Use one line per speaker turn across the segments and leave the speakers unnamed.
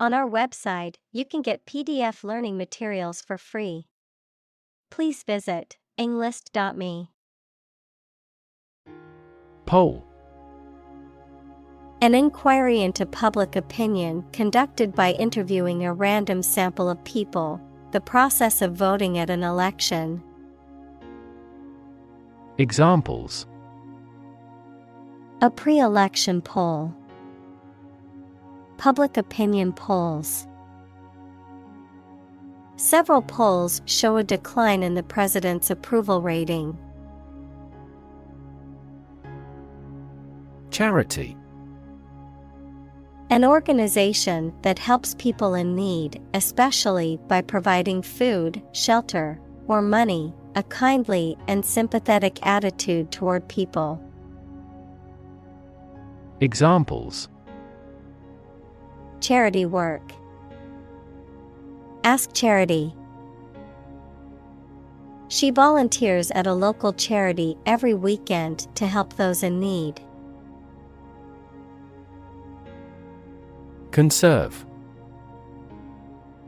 On our website, you can get PDF learning materials for free. Please visit englist.me.
Poll.
An inquiry into public opinion conducted by interviewing a random sample of people, the process of voting at an election.
Examples:
A pre-election poll. Public opinion polls. Several polls show a decline in the president's approval rating.
Charity.
An organization that helps people in need, especially by providing food, shelter, or money, a kindly and sympathetic attitude toward people.
Examples:
Charity work. Ask charity. She volunteers at a local charity every weekend to help those in need.
Conserve.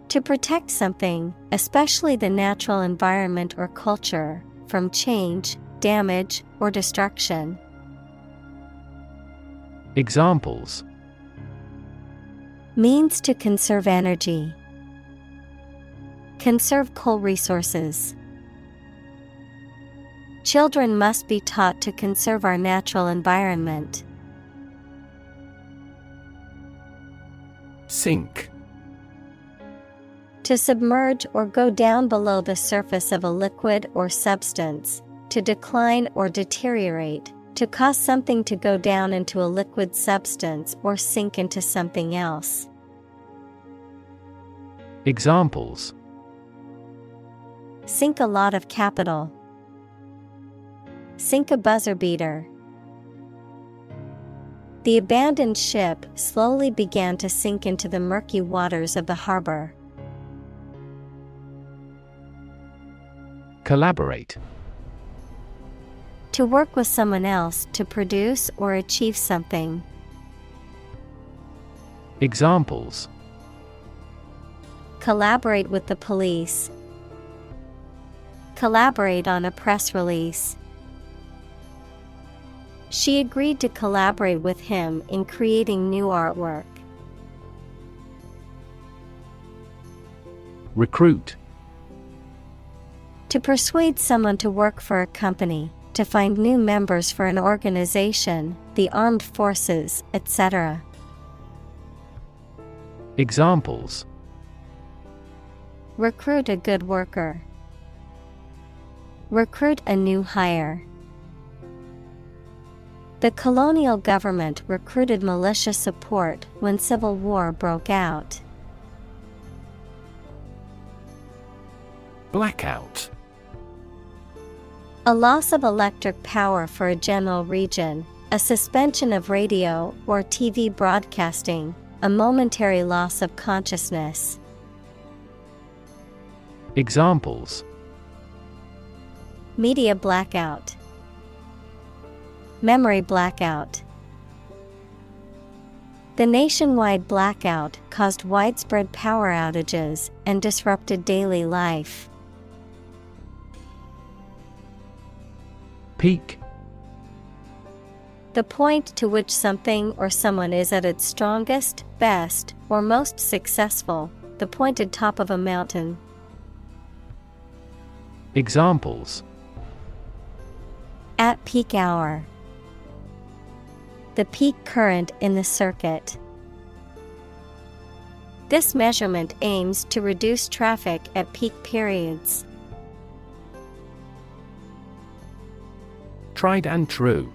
To protect something, especially the natural environment or culture, from change, damage, or destruction.
Examples:
Means to conserve energy. Conserve coal resources. Children must be taught to conserve our natural environment.
Sink.
To submerge or go down below the surface of a liquid or substance, to decline or deteriorate, to cause something to go down into a liquid substance or sink into something else.
Examples:
Sink a lot of capital. Sink a buzzer beater. The abandoned ship slowly began to sink into the murky waters of the harbor.
Collaborate.
To work with someone else to produce or achieve something.
Examples:
Collaborate with the police. Collaborate on a press release. She agreed to collaborate with him in creating new artwork.
Recruit.
To persuade someone to work for a company, to find new members for an organization, the armed forces, etc.
Examples:
Recruit a good worker. Recruit a new hire. The colonial government recruited militia support when civil war broke out.
Blackout.
A loss of electric power for a general region, a suspension of radio or TV broadcasting, a momentary loss of consciousness.
Examples:
Media blackout. Memory blackout. The nationwide blackout caused widespread power outages and disrupted daily life.
Peak.
The point to which something or someone is at its strongest, best, or most successful, the pointed top of a mountain.
Examples:
At peak hour. The peak current in the circuit. This measurement aims to reduce traffic at peak periods.
Tried and true.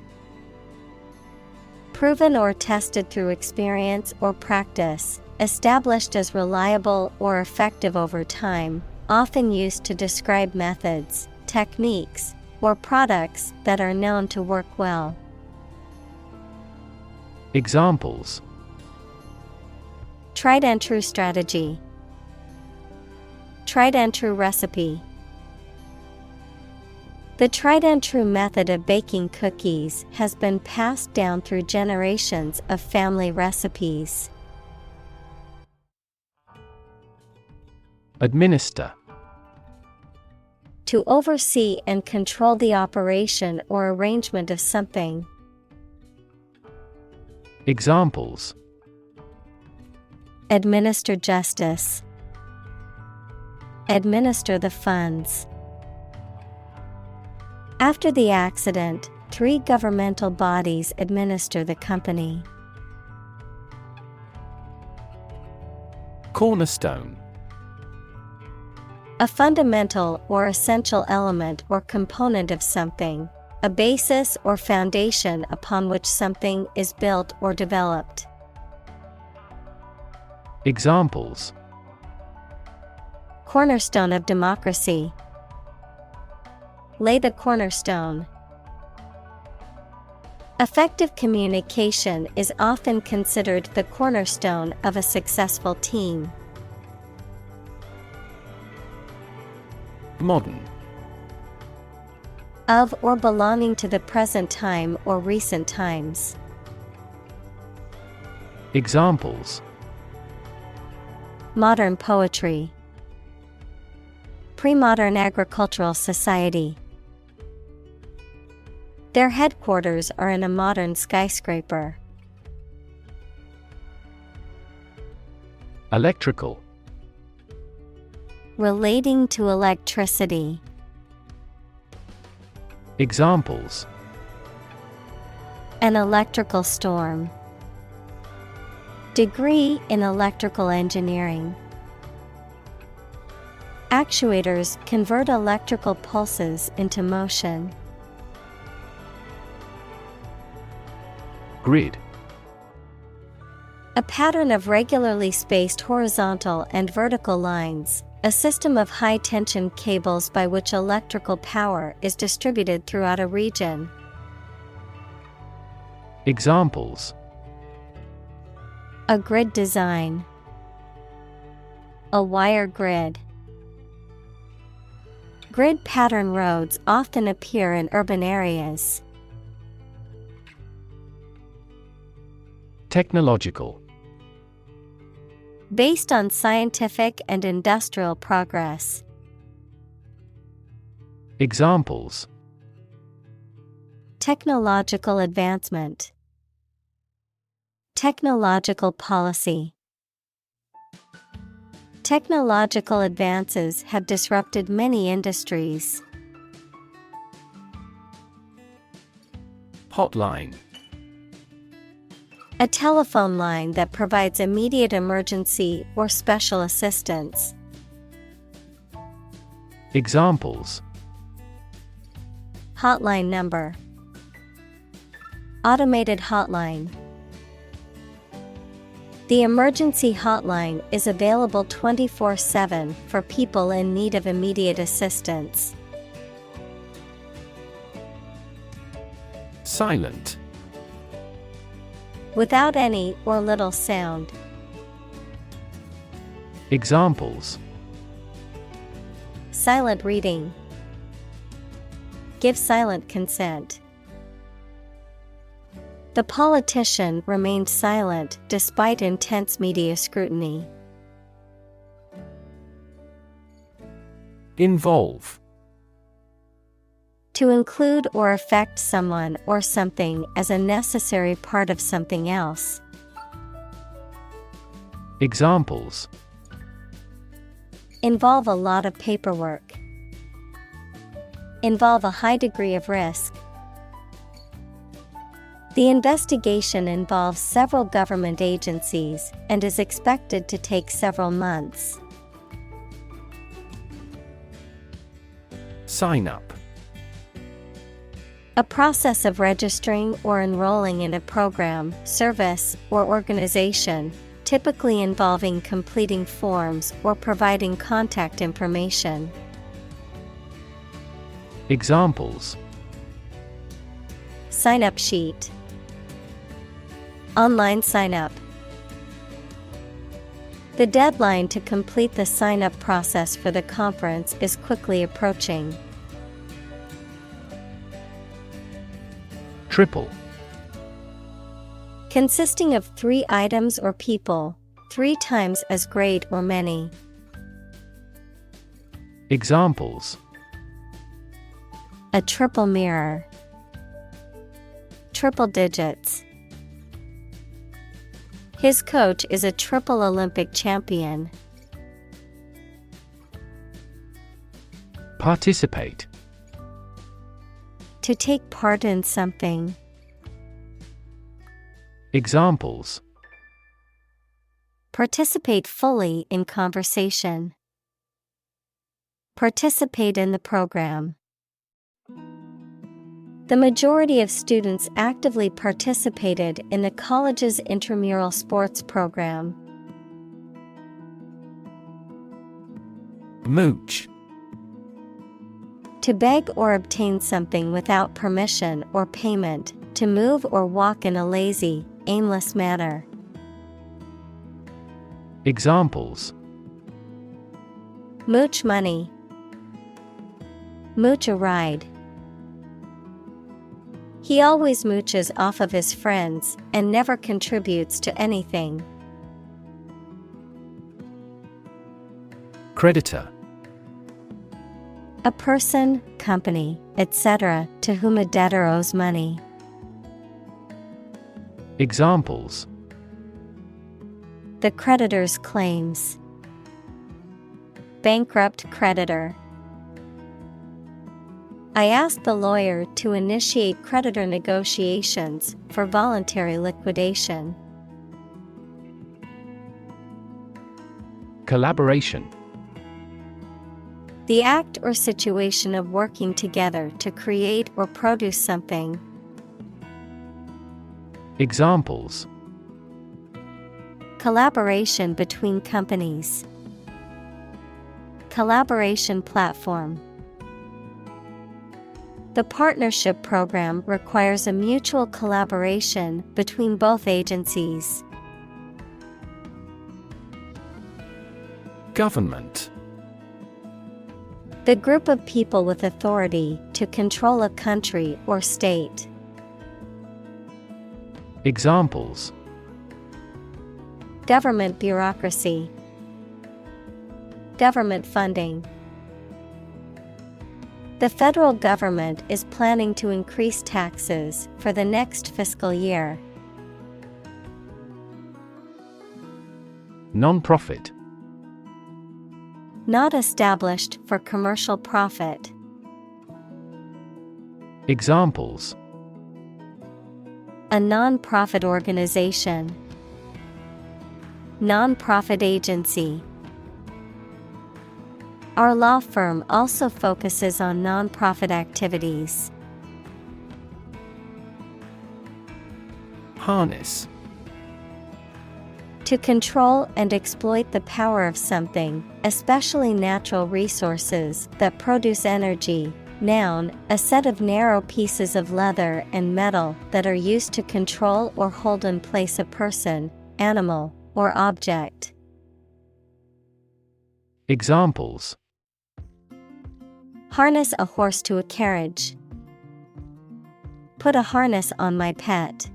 Proven or tested through experience or practice, established as reliable or effective over time, often used to describe methods, techniques, or products that are known to work well.
Examples:
Tried and true strategy. Tried and true recipe. The tried and true method of baking cookies has been passed down through generations of family recipes.
Administer.
To oversee and control the operation or arrangement of something.
Examples:
Administer justice. Administer the funds. After the accident, 3 governmental bodies administer the company.
Cornerstone.
A fundamental or essential element or component of something, a basis or foundation upon which something is built or developed.
Examples:
Cornerstone of democracy. Lay the cornerstone. Effective communication is often considered the cornerstone of a successful team.
Modern.
Of or belonging to the present time or recent times.
Examples:
Modern poetry. Pre-modern agricultural society. Their headquarters are in a modern skyscraper.
Electrical.
Relating to electricity.
Examples:
An electrical storm. Degree in electrical engineering. Actuators convert electrical pulses into motion.
Grid.
A pattern of regularly spaced horizontal and vertical lines, a system of high-tension cables by which electrical power is distributed throughout a region.
Examples:
A grid design. A wire grid. Grid pattern roads often appear in urban areas.
Technological.
Based on scientific and industrial progress.
Examples:
Technological advancement. Technological policy. Technological advances have disrupted many industries.
Hotline.
A telephone line that provides immediate emergency or special assistance.
Examples:
Hotline number. Automated hotline. The emergency hotline is available 24/7 for people in need of immediate assistance.
Silent.
Without any or little sound.
Examples:
Silent reading. Give silent consent. The politician remained silent despite intense media scrutiny.
Involve.
To include or affect someone or something as a necessary part of something else.
Examples:
Involve a lot of paperwork. Involve a high degree of risk. The investigation involves several government agencies and is expected to take several months.
Sign up.
A process of registering or enrolling in a program, service, or organization, typically involving completing forms or providing contact information.
Examples:
Sign-up sheet. Online sign-up. The deadline to complete the sign-up process for the conference is quickly approaching.
Triple.
Consisting of 3 items or people, 3 times as great or many.
Examples:
a triple mirror, triple digits. His coach is a triple Olympic champion.
Participate.
To take part in something.
Examples:
Participate fully in conversation. Participate in the program. The majority of students actively participated in the college's intramural sports program.
Mooch.
To beg or obtain something without permission or payment, to move or walk in a lazy, aimless manner.
Examples:
Mooch money. Mooch a ride. He always mooches off of his friends and never contributes to anything.
Creditor.
A person, company, etc., to whom a debtor owes money.
Examples:
The creditor's claims. Bankrupt creditor. I asked the lawyer to initiate creditor negotiations for voluntary liquidation.
Collaboration.
The act or situation of working together to create or produce something.
Examples:
Collaboration between companies. Collaboration platform. The partnership program requires a mutual collaboration between both agencies.
Government.
The group of people with authority to control a country or state.
Examples:
Government bureaucracy. Government funding. The federal government is planning to increase taxes for the next fiscal year.
Non-profit.
Not established for commercial profit.
Examples:
A non-profit organization. Non-profit agency. Our law firm also focuses on non-profit activities.
Harness.
To control and exploit the power of something, especially natural resources that produce energy. Noun, a set of narrow pieces of leather and metal that are used to control or hold in place a person, animal, or object.
Examples:
Harness a horse to a carriage. Put a harness on my pet.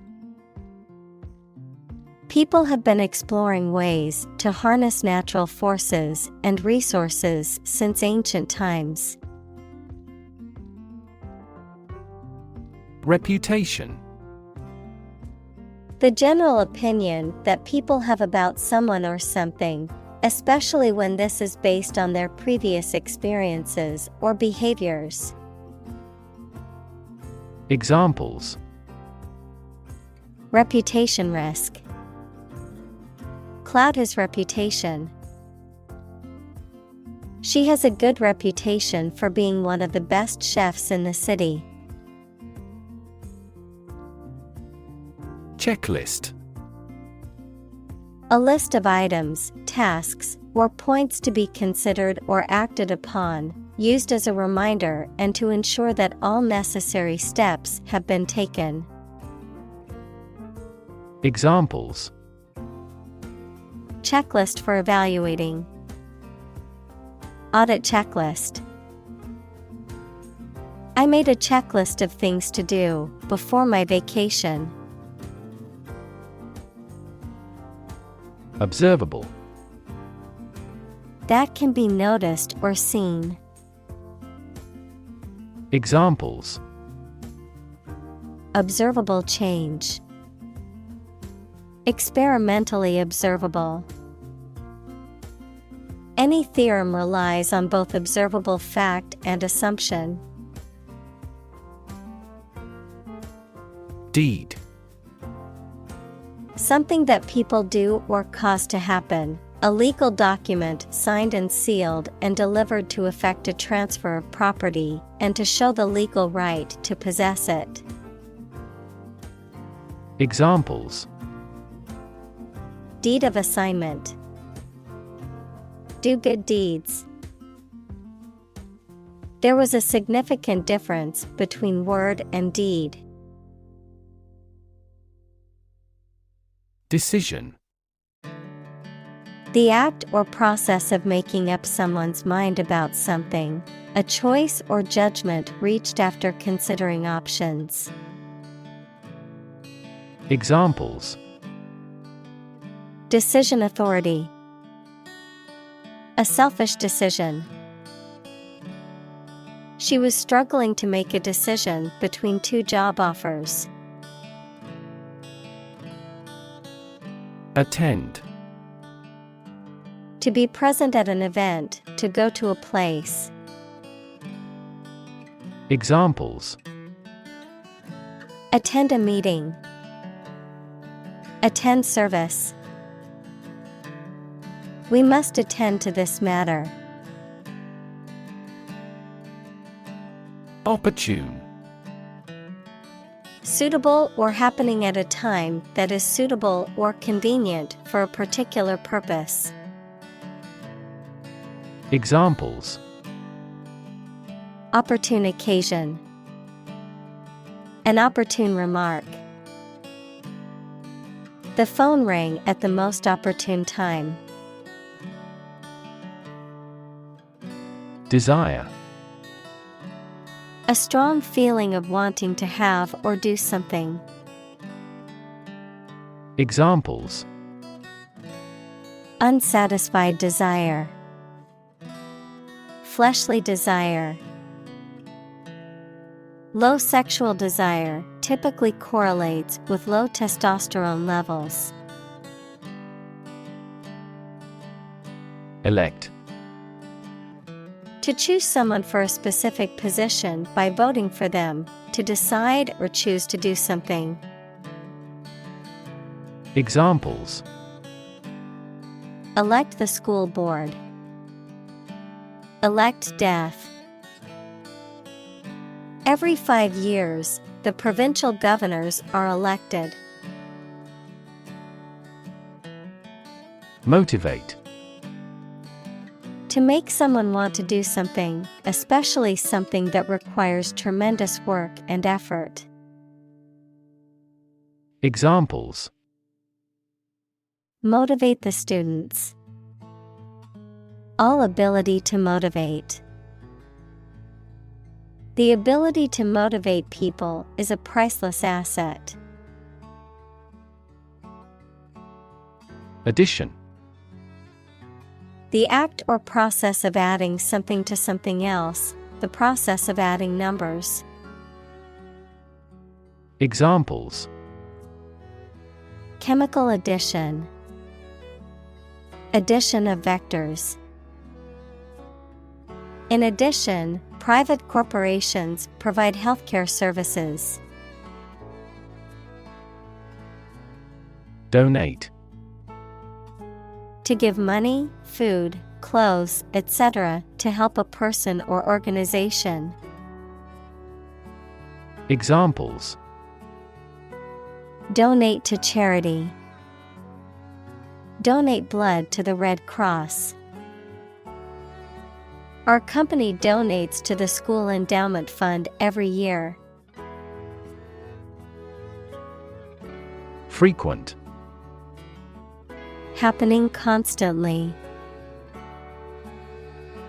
People have been exploring ways to harness natural forces and resources since ancient times.
Reputation.
The general opinion that people have about someone or something, especially when this is based on their previous experiences or behaviors.
Examples:
Reputation risk. Cloud his reputation. She has a good reputation for being one of the best chefs in the city.
Checklist.
A list of items, tasks, or points to be considered or acted upon, used as a reminder and to ensure that all necessary steps have been taken.
Examples:
Checklist for evaluating. Audit checklist. I made a checklist of things to do before my vacation.
Observable.
That can be noticed or seen.
Examples:
observable change, experimentally observable. Any theorem relies on both observable fact and assumption.
Deed:
something that people do or cause to happen. A legal document signed and sealed and delivered to effect a transfer of property and to show the legal right to possess it.
Examples:
deed of assignment, do good deeds. There was a significant difference between word and deed.
Decision:
the act or process of making up someone's mind about something, a choice or judgment reached after considering options.
Examples:
decision authority, a selfish decision. She was struggling to make a decision between two job offers.
Attend:
to be present at an event, to go to a place.
Examples:
attend a meeting, attend service. We must attend to this matter.
Opportune:
suitable or happening at a time that is suitable or convenient for a particular purpose.
Examples:
opportune occasion, an opportune remark. The phone rang at the most opportune time.
Desire:
a strong feeling of wanting to have or do something.
Examples:
unsatisfied desire, fleshly desire. Low sexual desire typically correlates with low testosterone levels.
Elect:
to choose someone for a specific position by voting for them, to decide or choose to do something.
Examples:
elect the school board, elect death. Every 5 years, the provincial governors are elected.
Motivate:
to make someone want to do something, especially something that requires tremendous work and effort.
Examples:
motivate the students. All ability to motivate. The ability to motivate people is a priceless asset.
Addition:
the act or process of adding something to something else, the process of adding numbers.
Examples:
chemical addition, addition of vectors. In addition, private corporations provide healthcare services.
Donate:
to give money, food, clothes, etc., to help a person or organization.
Examples:
donate to charity. Donate blood to the Red Cross. Our company donates to the school endowment fund every year.
Frequent:
happening constantly.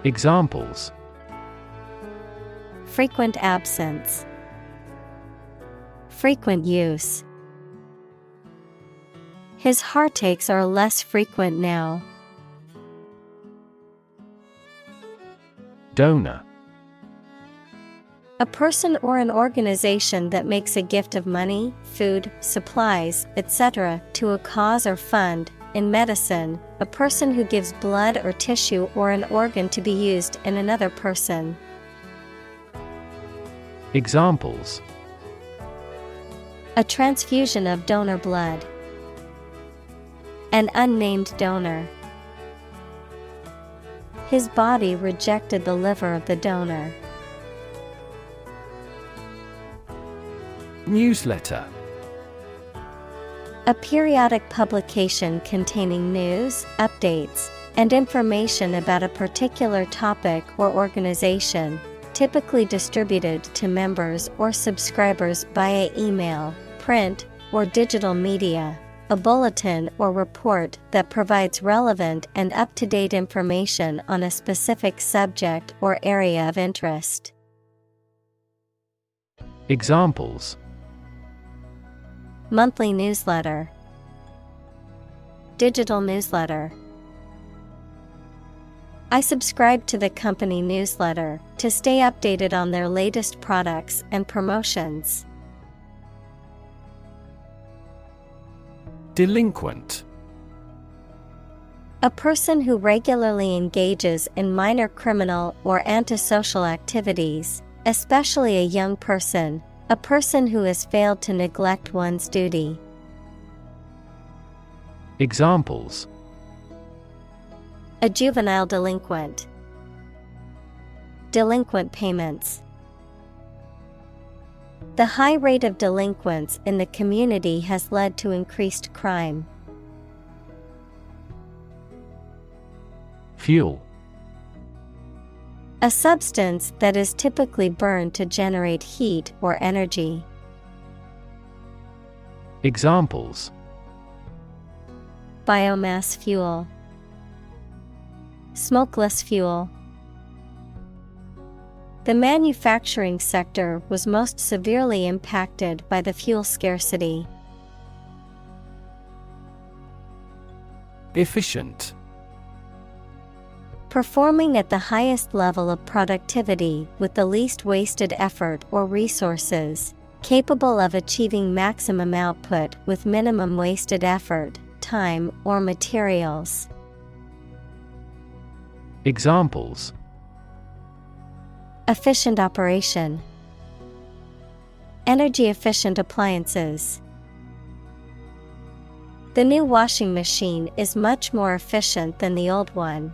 Examples:
frequent absence, frequent use. His heartaches are less frequent now.
Donor:
A person or an organization that makes a gift of money, food, supplies, etc. to a cause or fund. In medicine, a person who gives blood or tissue or an organ to be used in another person.
Examples:
a transfusion of donor blood, an unnamed donor. His body rejected the liver of the donor.
Newsletter.
A periodic publication containing news, updates, and information about a particular topic or organization, typically distributed to members or subscribers via email, print, or digital media. A bulletin or report that provides relevant and up-to-date information on a specific subject or area of interest.
Examples:
monthly newsletter, digital newsletter. I subscribe to the company newsletter to stay updated on their latest products and promotions.
Delinquent.
A person who regularly engages in minor criminal or antisocial activities, especially a young person, a person who has failed to neglect one's duty.
Examples:
a juvenile delinquent, delinquent payments. The high rate of delinquents in the community has led to increased crime.
Fuel.
A substance that is typically burned to generate heat or energy.
Examples:
biomass fuel, smokeless fuel. The manufacturing sector was most severely impacted by the fuel scarcity.
Efficient.
Performing at the highest level of productivity with the least wasted effort or resources, capable of achieving maximum output with minimum wasted effort, time, or materials.
Examples:
efficient operation, energy efficient appliances. The new washing machine is much more efficient than the old one.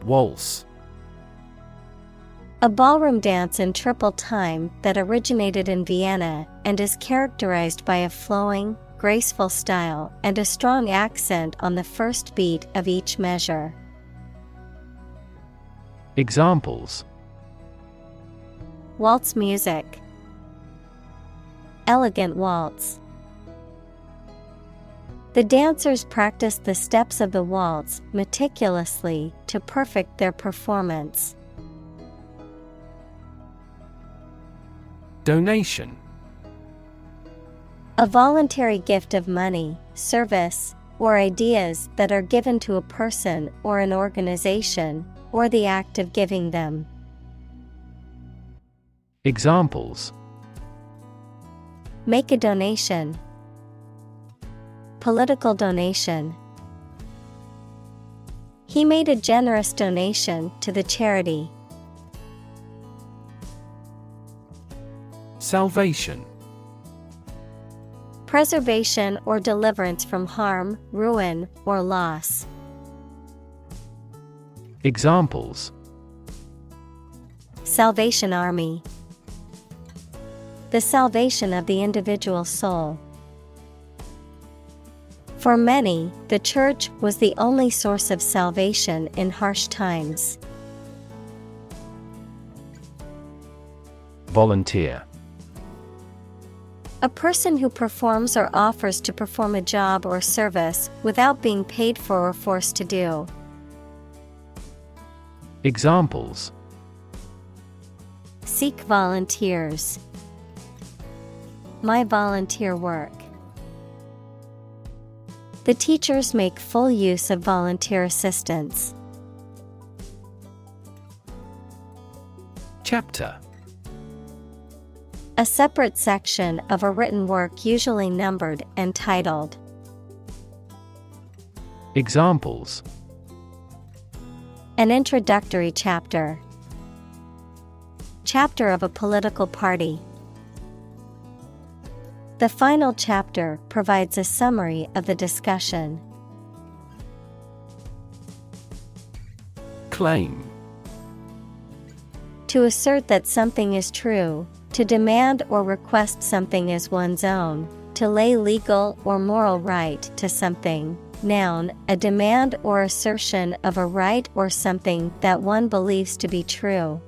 Waltz.
A ballroom dance in triple time that originated in Vienna and is characterized by a flowing, graceful style and a strong accent on the first beat of each measure.
Examples:
waltz music, elegant waltz. The dancers practiced the steps of the waltz meticulously to perfect their performance.
Donation.
A voluntary gift of money, service, or ideas that are given to a person or an organization, or the act of giving them.
Examples:
make a donation, political donation. He made a generous donation to the charity.
Salvation.
Preservation or deliverance from harm, ruin, or loss.
Examples:
Salvation Army. The salvation of the individual soul. For many, the church was the only source of salvation in harsh times.
Volunteer.
A person who performs or offers to perform a job or service without being paid for or forced to do.
Examples:
seek volunteers. My volunteer work. The teachers make full use of volunteer assistance.
Chapter.
A separate section of a written work usually numbered and titled.
Examples:
An introductory chapter. Chapter of a political party. The final chapter provides a summary of the discussion.
Claim.
To assert that something is true, to demand or request something as one's own, to lay legal or moral right to something. Noun, a demand or assertion of a right or something that one believes to be true.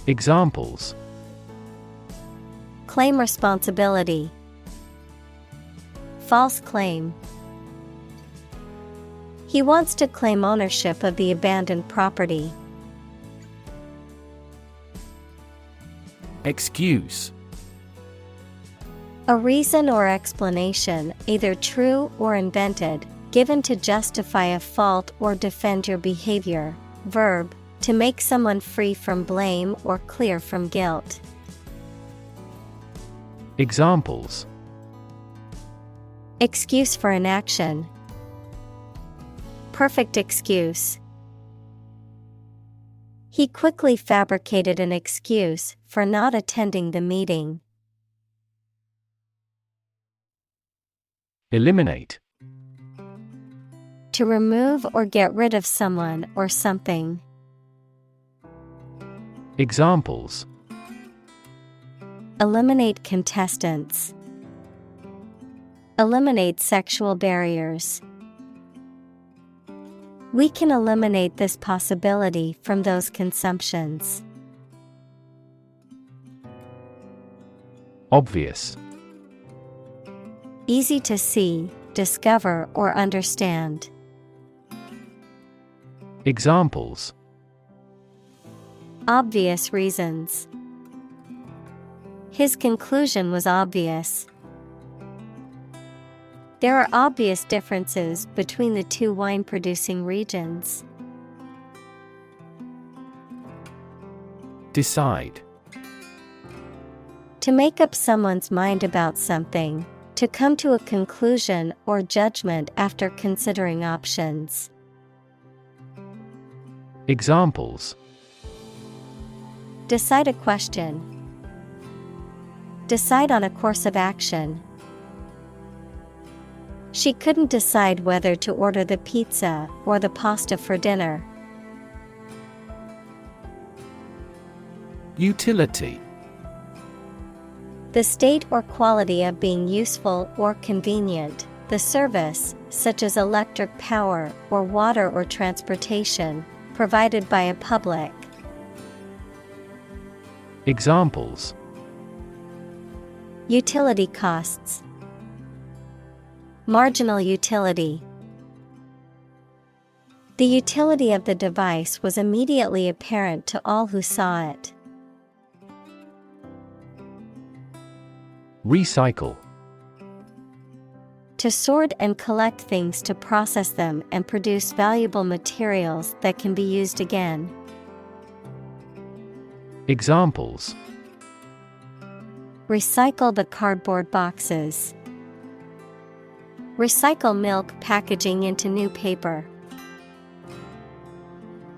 Examples:
Claim responsibility. False claim. He wants to claim ownership of the abandoned property.
Excuse.
A reason or explanation, either true or invented, given to justify a fault or defend your behavior. Verb, to make someone free from blame or clear from guilt.
Examples:
Excuse for inaction. Perfect excuse. He quickly fabricated an excuse for not attending the meeting.
Eliminate.
To remove or get rid of someone or something.
Examples:
Eliminate contestants. Eliminate sexual barriers. We can eliminate this possibility from those consumptions.
Obvious.
Easy to see, discover, or understand.
Examples:
Obvious reasons. His conclusion was obvious. There are obvious differences between the two wine-producing regions.
Decide.
To make up someone's mind about something, to come to a conclusion or judgment after considering options.
Examples:
Decide a question. Decide on a course of action. She couldn't decide whether to order the pizza or the pasta for dinner.
Utility.
The state or quality of being useful or convenient, the service, such as electric power or water or transportation, provided by a public.
Examples:
Utility costs. Marginal utility. The utility of the device was immediately apparent to all who saw it.
Recycle.
To sort and collect things to process them and produce valuable materials that can be used again.
Examples:
Recycle the cardboard boxes. Recycle milk packaging into new paper.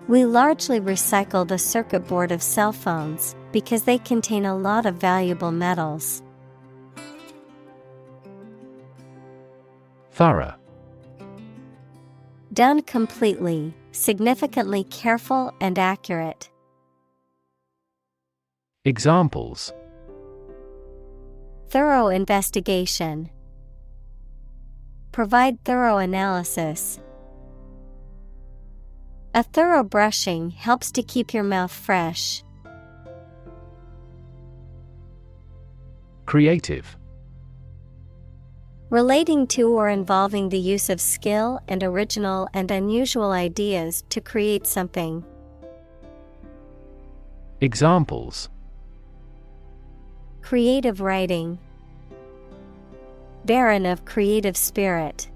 We largely recycle the circuit board of cell phones because they contain a lot of valuable metals.
Thorough.
Done completely, significantly careful and accurate.
Examples:
Thorough investigation. Provide thorough analysis. A thorough brushing helps to keep your mouth fresh.
Creative.
Relating to or involving the use of skill and original and unusual ideas to create something.
Examples:
Creative writing. Barren of creative spirit.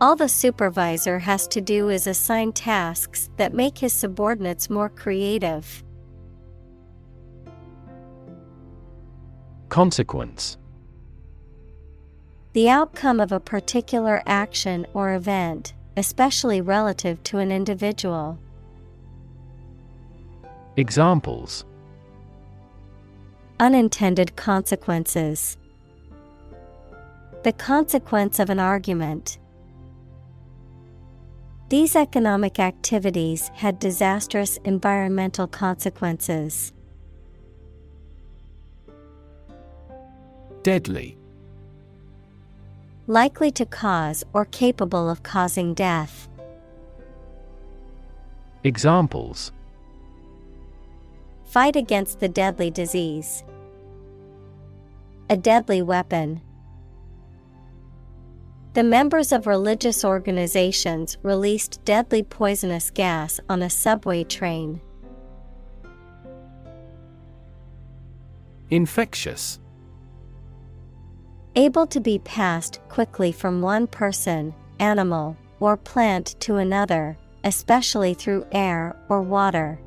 All the supervisor has to do is assign tasks that make his subordinates more creative.
Consequence.
The outcome of a particular action or event, especially relative to an individual.
Examples.
Unintended consequences. The consequence of an argument. These economic activities had disastrous environmental consequences.
Deadly.
Likely to cause or capable of causing death.
Examples.
Fight against the deadly disease. A deadly weapon. The members of religious organizations released deadly poisonous gas on a subway train.
Infectious.
Able to be passed quickly from one person, animal, or plant to another, especially through air or water.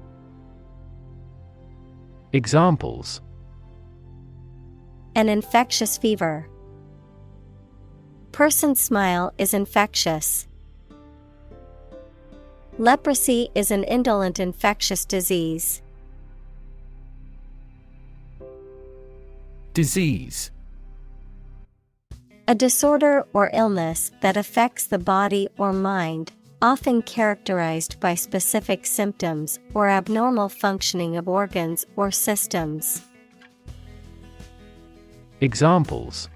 Examples.
An infectious fever. Person's smile is infectious. Leprosy is an indolent infectious disease.
Disease.
A disorder or illness that affects the body or mind, often characterized by specific symptoms or abnormal functioning of organs or systems.
Examples.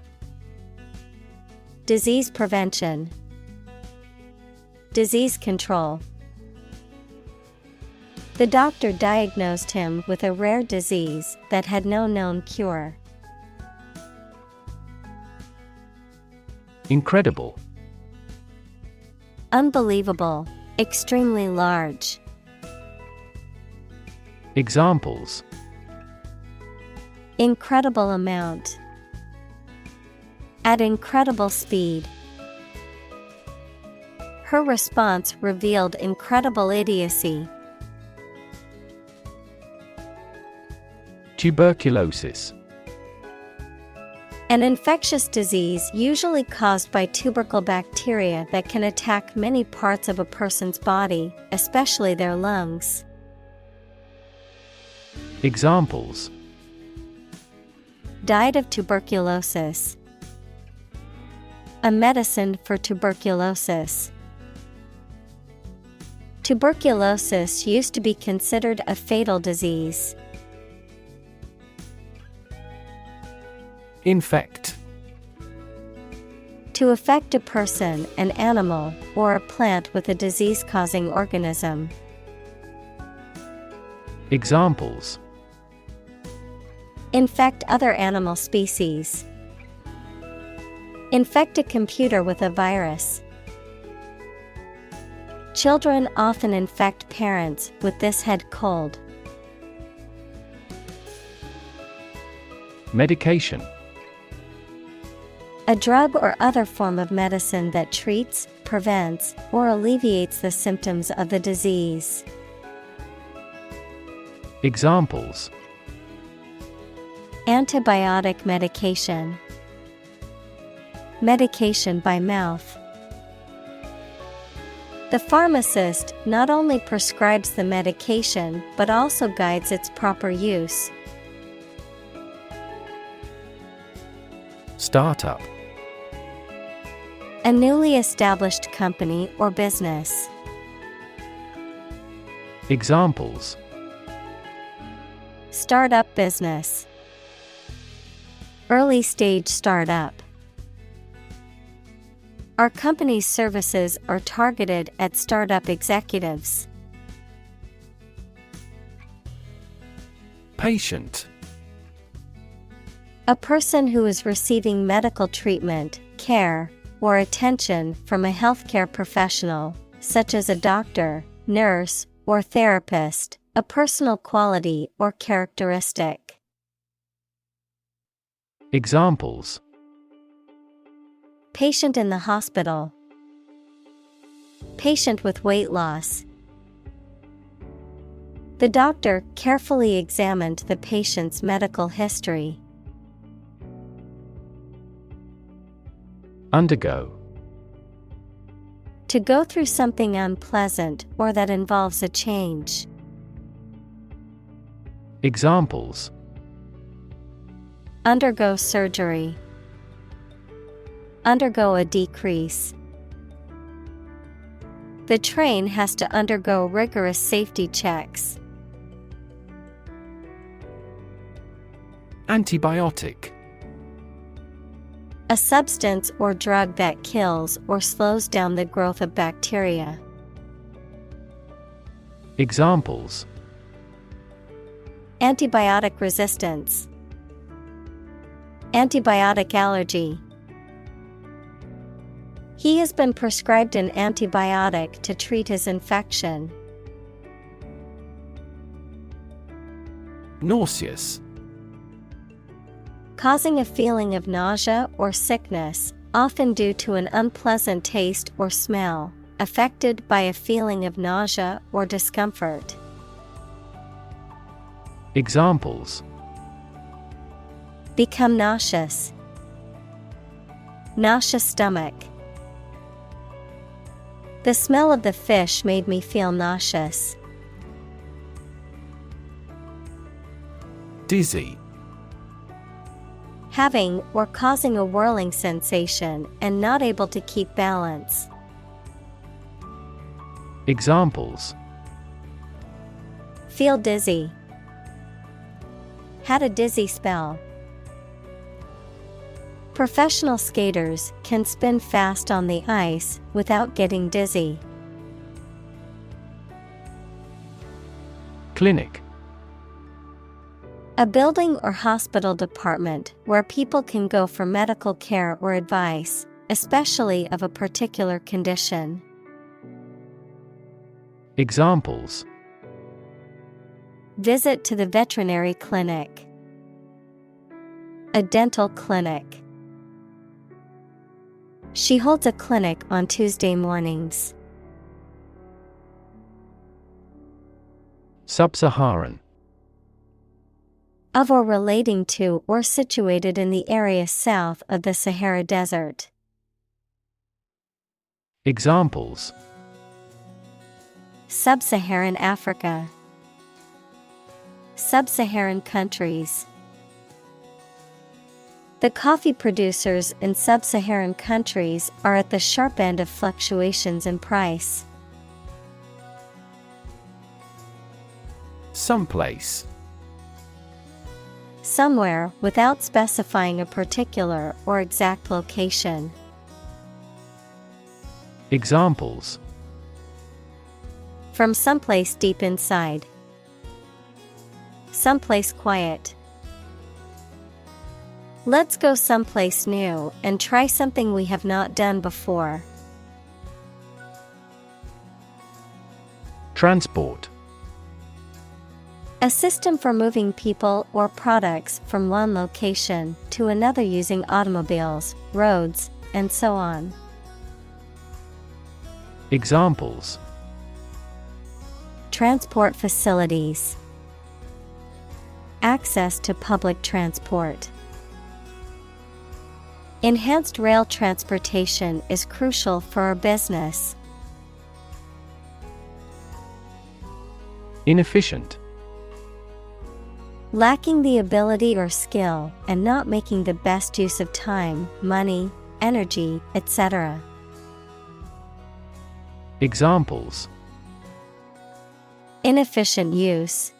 Disease prevention. Disease control. The doctor diagnosed him with a rare disease that had no known cure.
Incredible.
Unbelievable, extremely large.
Examples.
Incredible amount. At incredible speed. Her response revealed incredible idiocy.
Tuberculosis.
An infectious disease usually caused by tubercle bacteria that can attack many parts of a person's body, especially their lungs.
Examples.
Died of tuberculosis. A medicine for tuberculosis. Tuberculosis used to be considered a fatal disease.
Infect.
To affect a person, an animal, or a plant with a disease-causing organism.
Examples.
Infect other animal species. Infect a computer with a virus. Children often infect parents with this head cold.
Medication.
A drug or other form of medicine that treats, prevents, or alleviates the symptoms of the disease.
Examples.
Antibiotic medication. Medication by mouth. The pharmacist not only prescribes the medication but also guides its proper use.
Startup.
A newly established company or business.
Examples.
Startup business. Early stage startup. Our company's services are targeted at startup executives.
Patient.
A person who is receiving medical treatment, care, or attention from a healthcare professional, such as a doctor, nurse, or therapist, a personal quality or characteristic.
Examples.
Patient in the hospital. Patient with weight loss. The doctor carefully examined the patient's medical history.
Undergo.
To go through something unpleasant or that involves a change.
Examples:
Undergo surgery. Undergo a decrease. The train has to undergo rigorous safety checks.
Antibiotic.
A substance or drug that kills or slows down the growth of bacteria.
Examples:
Antibiotic resistance. Antibiotic allergy. He has been prescribed an antibiotic to treat his infection.
Nauseous.
Causing a feeling of nausea or sickness, often due to an unpleasant taste or smell, affected by a feeling of nausea or discomfort.
Examples:
Become nauseous. Nauseous stomach. The smell of the fish made me feel nauseous.
Dizzy.
Having or causing a whirling sensation and not able to keep balance.
Examples:
Feel dizzy. Had a dizzy spell. Professional skaters can spin fast on the ice without getting dizzy.
Clinic.
A building or hospital department where people can go for medical care or advice, especially of a particular condition.
Examples:
Visit to the veterinary clinic. A dental clinic. She holds a clinic on Tuesday mornings.
Sub-Saharan.
Of or relating to or situated in the area south of the Sahara Desert.
Examples:
Sub-Saharan Africa. Sub-Saharan countries. The coffee producers in sub-Saharan countries are at the sharp end of fluctuations in price.
Someplace.
Somewhere without specifying a particular or exact location.
Examples:
From someplace deep inside. Someplace quiet. Let's go someplace new and try something we have not done before.
Transport.
A system for moving people or products from one location to another using automobiles, roads, and so on.
Examples:
Transport facilities. Access to public transport. Enhanced rail transportation is crucial for our business.
Inefficient.
Lacking the ability or skill and not making the best use of time, money, energy, etc.
Examples:
Inefficient use.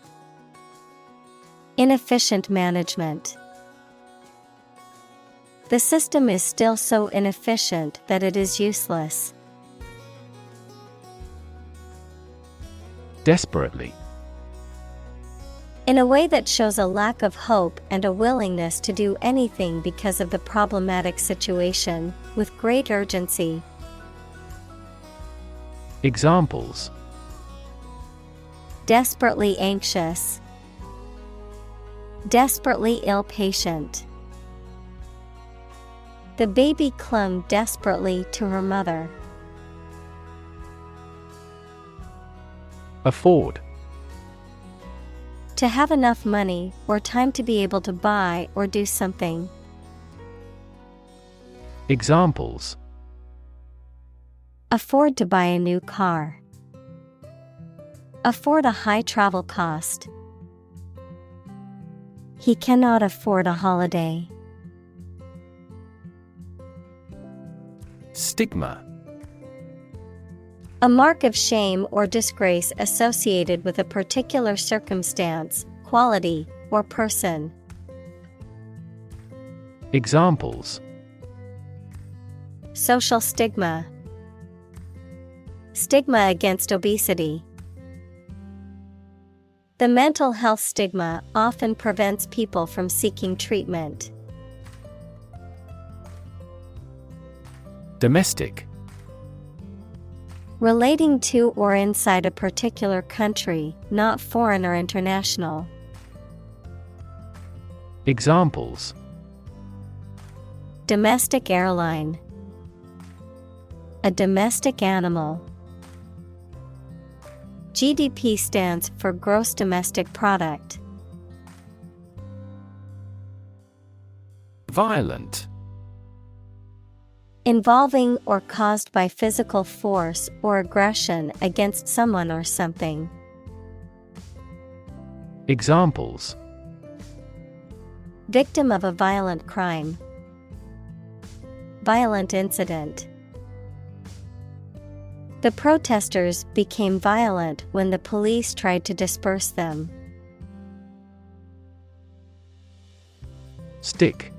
Inefficient management. The system is still so inefficient that it is useless.
Desperately.
In a way that shows a lack of hope and a willingness to do anything because of the problematic situation, with great urgency.
Examples:
Desperately anxious. Desperately ill patient. The baby clung desperately to her mother.
Afford.
To have enough money or time to be able to buy or do something.
Examples:
Afford to buy a new car. Afford a high travel cost. He cannot afford a holiday.
Stigma.
A mark of shame or disgrace associated with a particular circumstance, quality, or person.
Examples:
Social stigma. Stigma against obesity. The mental health stigma often prevents people from seeking treatment.
Domestic.
Relating to or inside a particular country, not foreign or international.
Examples:
Domestic airline. A domestic animal. GDP stands for gross domestic product.
Violent.
Involving or caused by physical force or aggression against someone or something.
Examples:
Victim of a violent crime. Violent incident. The protesters became violent when the police tried to disperse them.
Stick.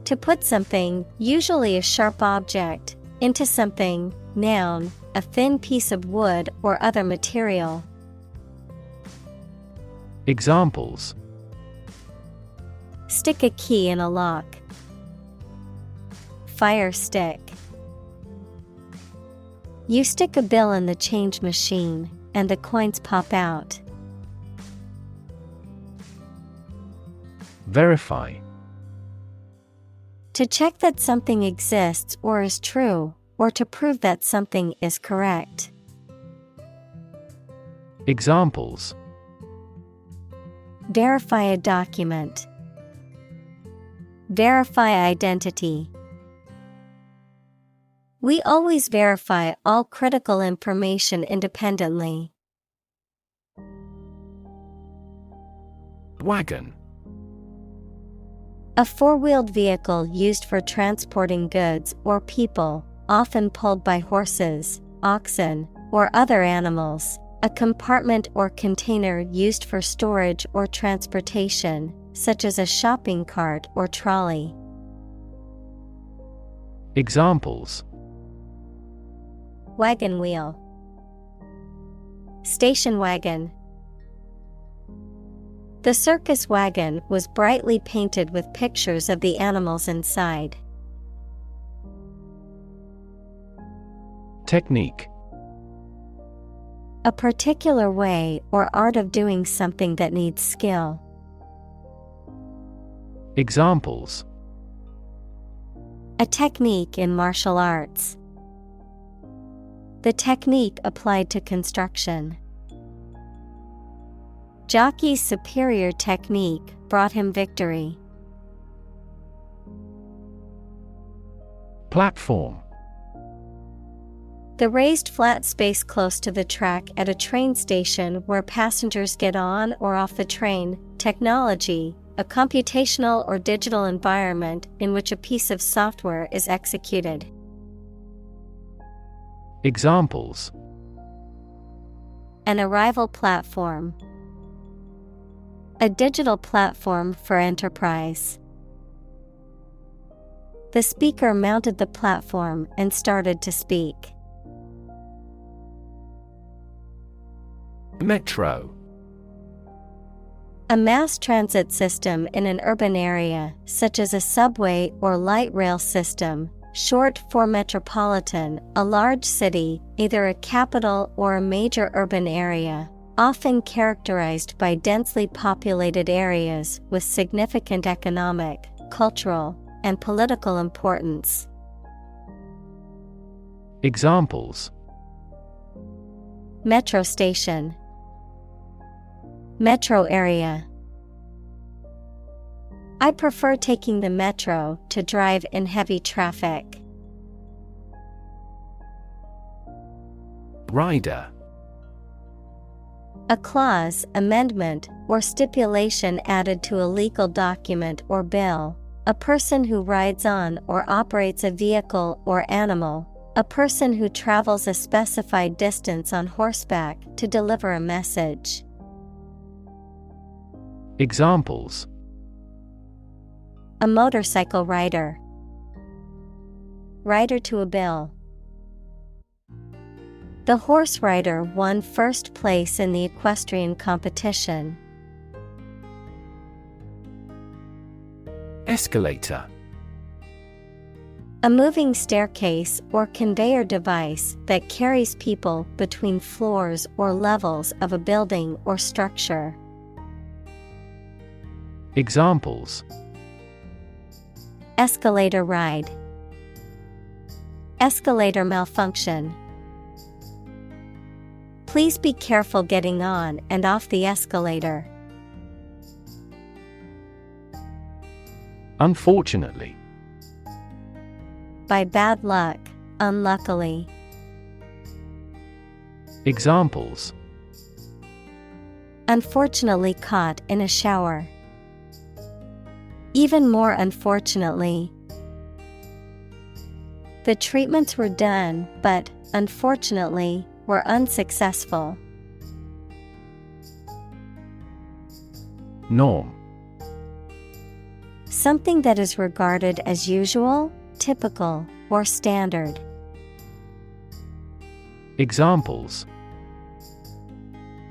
To put something, usually a sharp object, into something, noun, a thin piece of wood or other material.
Examples:
Stick a key in a lock. Fire stick. You stick a bill in the change machine, and the coins pop out.
Verify.
To check that something exists or is true, or to prove that something is correct.
Examples:
Verify a document. Verify identity. We always verify all critical information independently.
Wagon.
A four-wheeled vehicle used for transporting goods or people, often pulled by horses, oxen, or other animals. A compartment or container used for storage or transportation, such as a shopping cart or trolley.
Examples:
Wagon wheel. Station wagon. The circus wagon was brightly painted with pictures of the animals inside.
Technique.
A particular way or art of doing something that needs skill.
Examples:
A technique in martial arts. The technique applied to construction. Jockey's superior technique brought him victory. Platform. The raised flat space close to the track at a train station where passengers get on or off the train. Technology, a computational or digital environment in which a piece of software is executed.
Examples:
An arrival platform. A digital platform for enterprise. The speaker mounted the platform and started to speak. Metro. A mass transit system in an urban area, such as a subway or light rail system, short for metropolitan, a large city, either a capital or a major urban area, often characterized by densely populated areas with significant economic, cultural, and political importance. Examples: Metro station. Metro area. I prefer taking the metro to drive in heavy traffic.
Rider.
A clause, amendment, or stipulation added to a legal document or bill. A person who rides on or operates a vehicle or animal. A person who travels a specified distance on horseback to deliver a message.
Examples:
A motorcycle rider. Rider to a bill. The horse rider won first place in the equestrian competition.
Escalator.
A moving staircase or conveyor device that carries people between floors or levels of a building or structure.
Examples:
Escalator ride. Escalator malfunction. Please be careful getting on and off the escalator.
Unfortunately.
By bad luck, unluckily.
Examples:
Unfortunately caught in a shower. Even more unfortunately. The treatments were done, but, unfortunately, were unsuccessful.
Norm.
Something that is regarded as usual, typical, or standard.
Examples: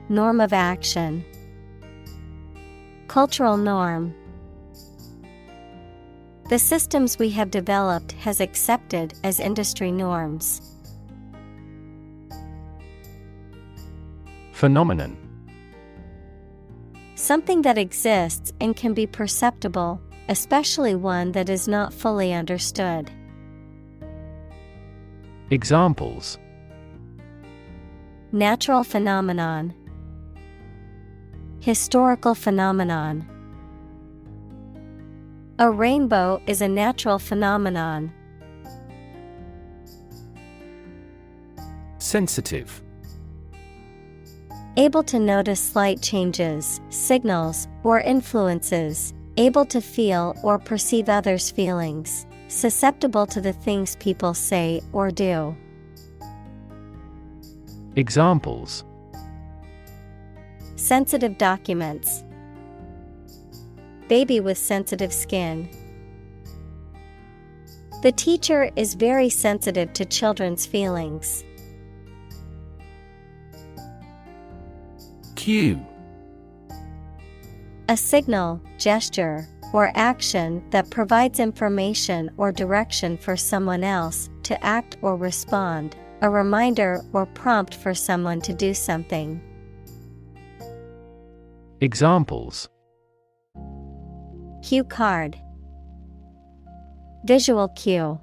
Norm of action. Cultural norm. The systems we have developed has accepted as industry norms.
Phenomenon.
Something that exists and can be perceptible, especially one that is not fully understood.
Examples:
Natural phenomenon. Historical phenomenon. A rainbow is a natural phenomenon.
Sensitive.
Able to notice slight changes, signals, or influences. Able to feel or perceive others' feelings. Susceptible to the things people say or do.
Examples:
Sensitive documents. Baby with sensitive skin. The teacher is very sensitive to children's feelings.
Cue.
A signal, gesture, or action that provides information or direction for someone else to act or respond. A reminder or prompt for someone to do something.
Examples:
Cue card. Visual cue.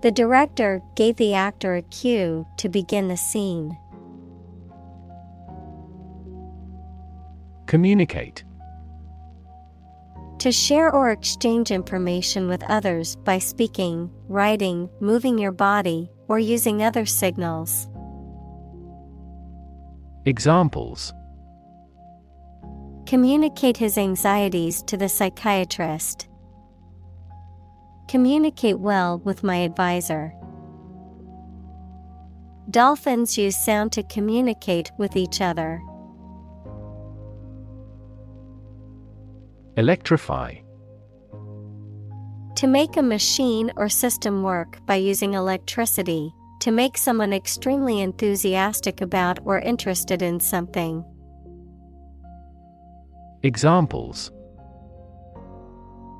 The director gave the actor a cue to begin the scene.
Communicate.
To share or exchange information with others by speaking, writing, moving your body, or using other signals.
Examples:
Communicate his anxieties to the psychiatrist. Communicate well with my advisor. Dolphins use sound to communicate with each other.
Electrify.
To make a machine or system work by using electricity, to make someone extremely enthusiastic about or interested in something.
Examples: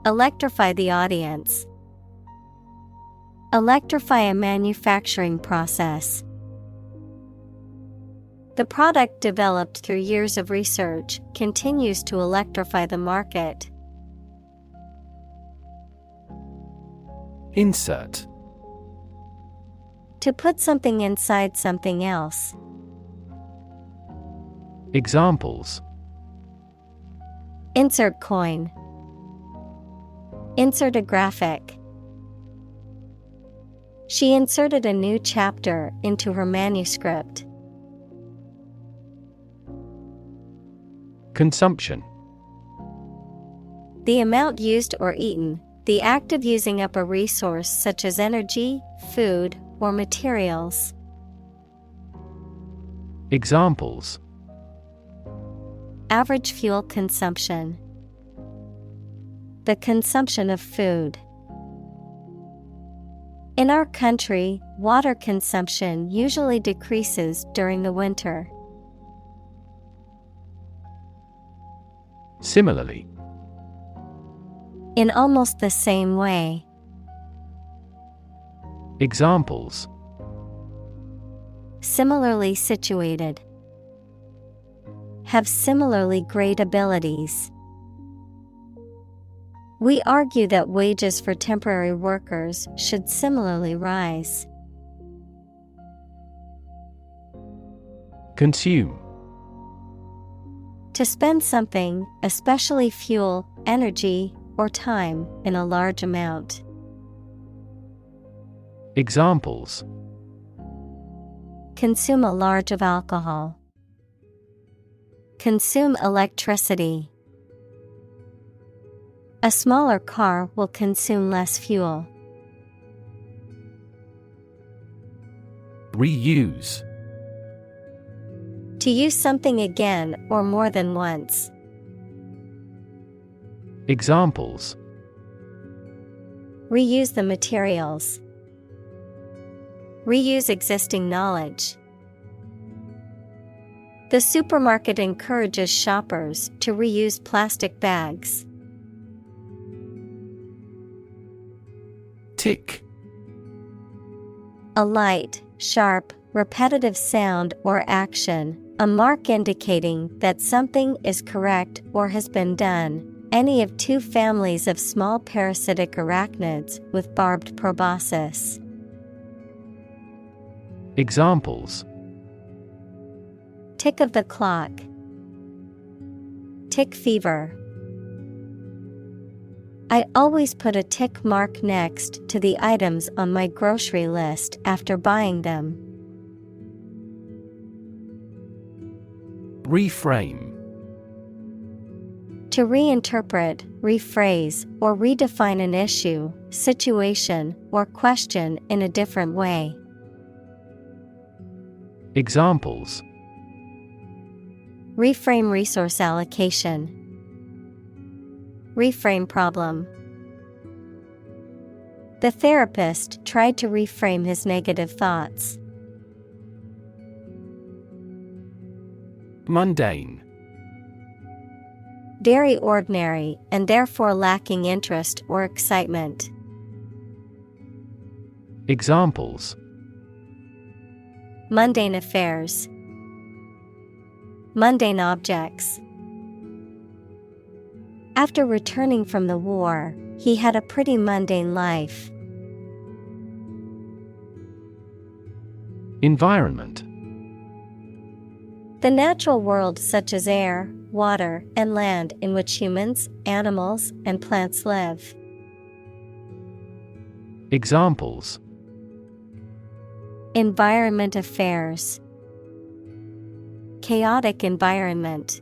Electrify the audience. Electrify a manufacturing process. The product developed through years of research continues to electrify the market.
Insert.
To put something inside something else.
Examples:
Insert coin. Insert a graphic. She inserted a new chapter into her manuscript.
Consumption.
The amount used or eaten, the act of using up a resource such as energy, food, or materials.
Examples:
Average fuel consumption. The consumption of food. In our country, water consumption usually decreases during the winter.
Similarly.
In almost the same way.
Examples:
Similarly situated. Have similarly great abilities. We argue that wages for temporary workers should similarly rise.
Consume.
To spend something, especially fuel, energy, or time, in a large amount.
Examples:
Consume a large of alcohol. Consume electricity. A smaller car will consume less fuel.
Reuse.
To use something again or more than once.
Examples:
Reuse the materials. Reuse existing knowledge. The supermarket encourages shoppers to reuse plastic bags.
Tick.
A light, sharp, repetitive sound or action, a mark indicating that something is correct or has been done. Any of two families of small parasitic arachnids with barbed proboscis.
Examples:
Tick of the clock. Tick fever. I always put a tick mark next to the items on my grocery list after buying them.
Reframe.
To reinterpret, rephrase, or redefine an issue, situation, or question in a different way.
Examples:
Reframe resource allocation. Reframe problem. The therapist tried to reframe his negative thoughts.
Mundane.
Very ordinary and therefore lacking interest or excitement.
Examples:
Mundane affairs. Mundane objects. After returning from the war, he had a pretty mundane life.
Environment.
The natural world such as air, water, and land in which humans, animals, and plants live.
Examples:
Environment affairs. Chaotic environment.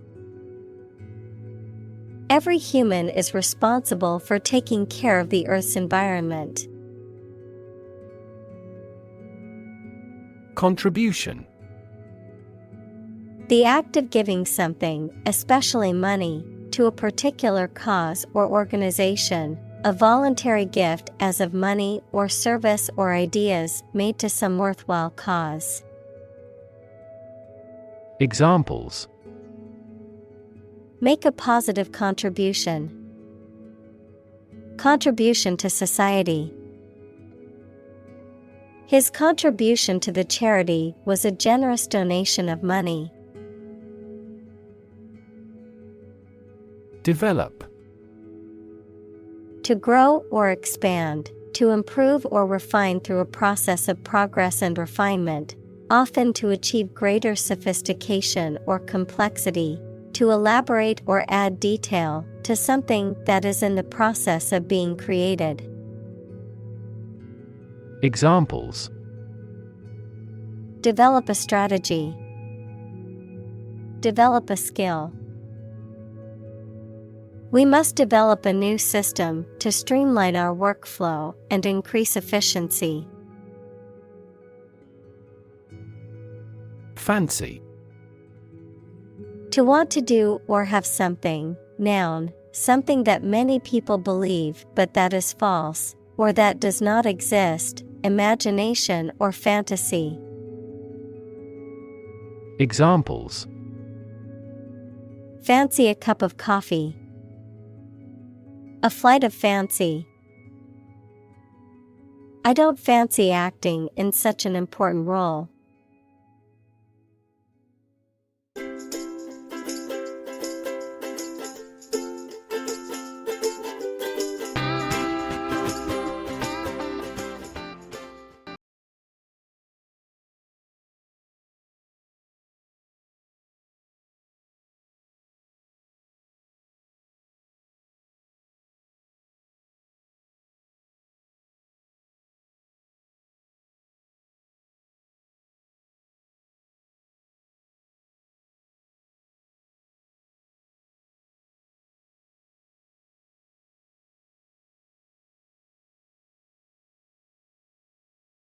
Every human is responsible for taking care of the Earth's environment.
Contribution.
The act of giving something, especially money, to a particular cause or organization, a voluntary gift as of money or service or ideas made to some worthwhile cause.
Examples:
Make a positive contribution. Contribution to society. His contribution to the charity was a generous donation of money.
Develop.
To grow or expand, To improve or refine through a process of progress and refinement, often to achieve greater sophistication or complexity. To elaborate or add detail to something that is in the process of being created.
Examples:
Develop a strategy. Develop a skill. We must develop a new system to streamline our workflow and increase efficiency.
Fancy.
To want to do or have something, noun, something that many people believe but that is false, or that does not exist, imagination or fantasy.
Examples:
Fancy a cup of coffee. A flight of fancy. I don't fancy acting in such an important role.